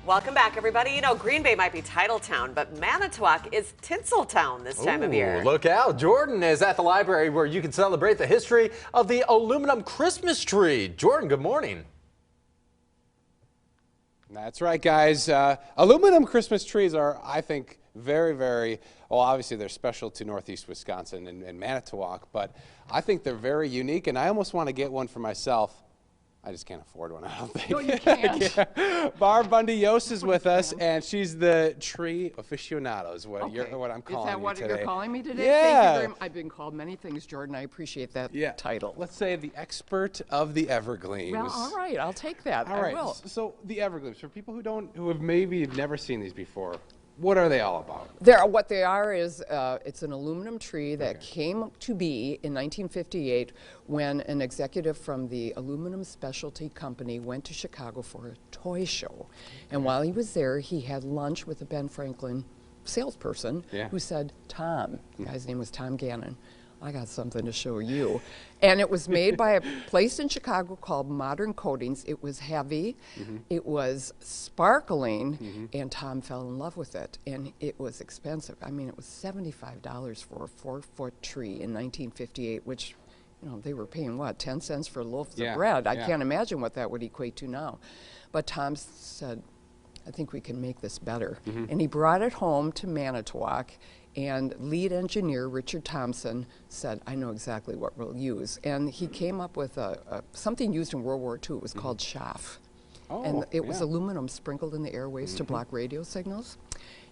Welcome back, everybody. You know, Green Bay might be Titletown, but Manitowoc is Tinseltown this time of year. Look out. Jordan is at the library where you can celebrate the history of the aluminum Christmas tree. Jordan, good morning. That's right, guys. Aluminum Christmas trees are, I think, very, well, obviously they're special to Northeast Wisconsin and Manitowoc, but I think they're very unique, and I almost want to get one for myself. I just can't afford one, I don't think. No, you can't. Yeah. Barb Bundy-Yost is with us, and she's the tree aficionado is what, what I'm calling you today. Is that what you're calling me today? Yeah. Thank you very much. I've been called many things, Jordan. I appreciate that title. Let's say the expert of the Evergleams. Well, all right, I'll take that. All right. I will. So the Evergleams, for people who have maybe never seen these before, what are they all about? What they are is it's an aluminum tree that came to be in 1958 when an executive from the Aluminum Specialty Company went to Chicago for a toy show. And while he was there, he had lunch with a Ben Franklin salesperson who said, Tom, the guy's name was Tom Gannon, I got something to show you. And it was made by a place in Chicago called Modern Coatings. It was heavy, it was sparkling, and Tom fell in love with it. And it was expensive. I mean, it was $75 for a 4-foot tree in 1958, which, you know, they were paying, what, 10 cents for loaves of bread? I can't imagine what that would equate to now. But Tom said, I think we can make this better. And he brought it home to Manitowoc, and lead engineer Richard Thompson said, I know exactly what we'll use. And he came up with something used in World War II. It was called chaff. And it was aluminum sprinkled in the airways to block radio signals.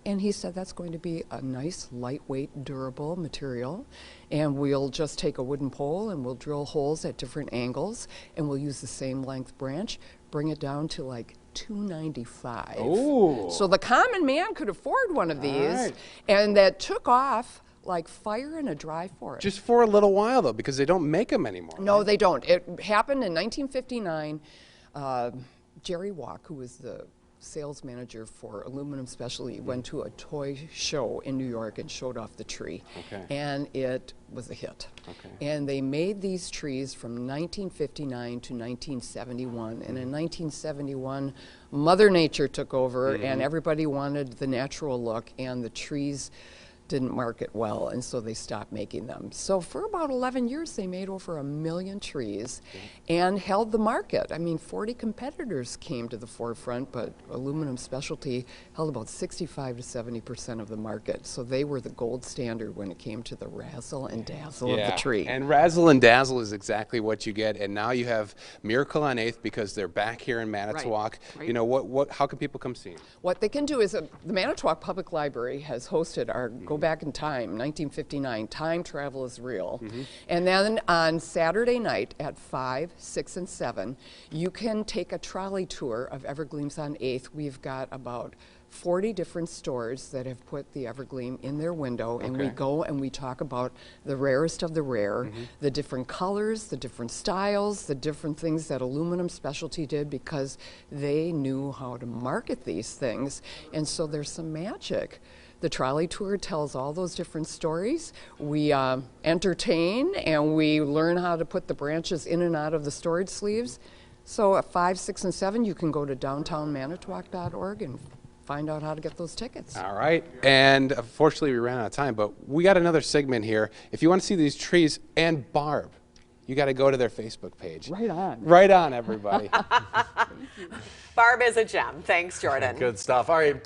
And he said that's going to be a nice, lightweight, durable material. And we'll just take a wooden pole and we'll drill holes at different angles. And we'll use the same length branch, bring it down to like $295. Ooh. So the common man could afford one of these. And that took off like fire in a dry forest. Just for a little while, though, because they don't make them anymore. No, they don't. It happened in 1959. Jerry Walk, who was the sales manager for Aluminum Specialty, went to a toy show in New York and showed off the tree. And it was a hit. And they made these trees from 1959 to 1971. And in 1971, Mother Nature took over and everybody wanted the natural look, and the trees didn't market well, and so they stopped making them. So for about 11 years, they made over 1 million trees and held the market. I mean, 40 competitors came to the forefront, but Aluminum Specialty held about 65 to 70% of the market. So they were the gold standard when it came to the razzle and dazzle of the tree. And razzle and dazzle is exactly what you get. And now you have Miracle on 8th because they're back here in Manitowoc. You know, how can people come see them? What they can do is the Manitowoc Public Library has hosted our Go Back in Time, 1959, Time Travel is Real. And then on Saturday night at 5, 6, and 7, you can take a trolley tour of Evergleams on 8th. We've got about 40 different stores that have put the Evergleam in their window, and we go and we talk about the rarest of the rare, the different colors, the different styles, the different things that Aluminum Specialty did because they knew how to market these things. And so there's some magic. The trolley tour tells all those different stories. We entertain and we learn how to put the branches in and out of the storage sleeves. So at 5, 6, and 7, you can go to downtownmanitowoc.org and find out how to get those tickets. All right. And unfortunately, we ran out of time, but we got another segment here. If you want to see these trees and Barb, you got to go to their Facebook page. Right on. Right on, everybody. Barb is a gem. Thanks, Jordan. Good stuff. All right.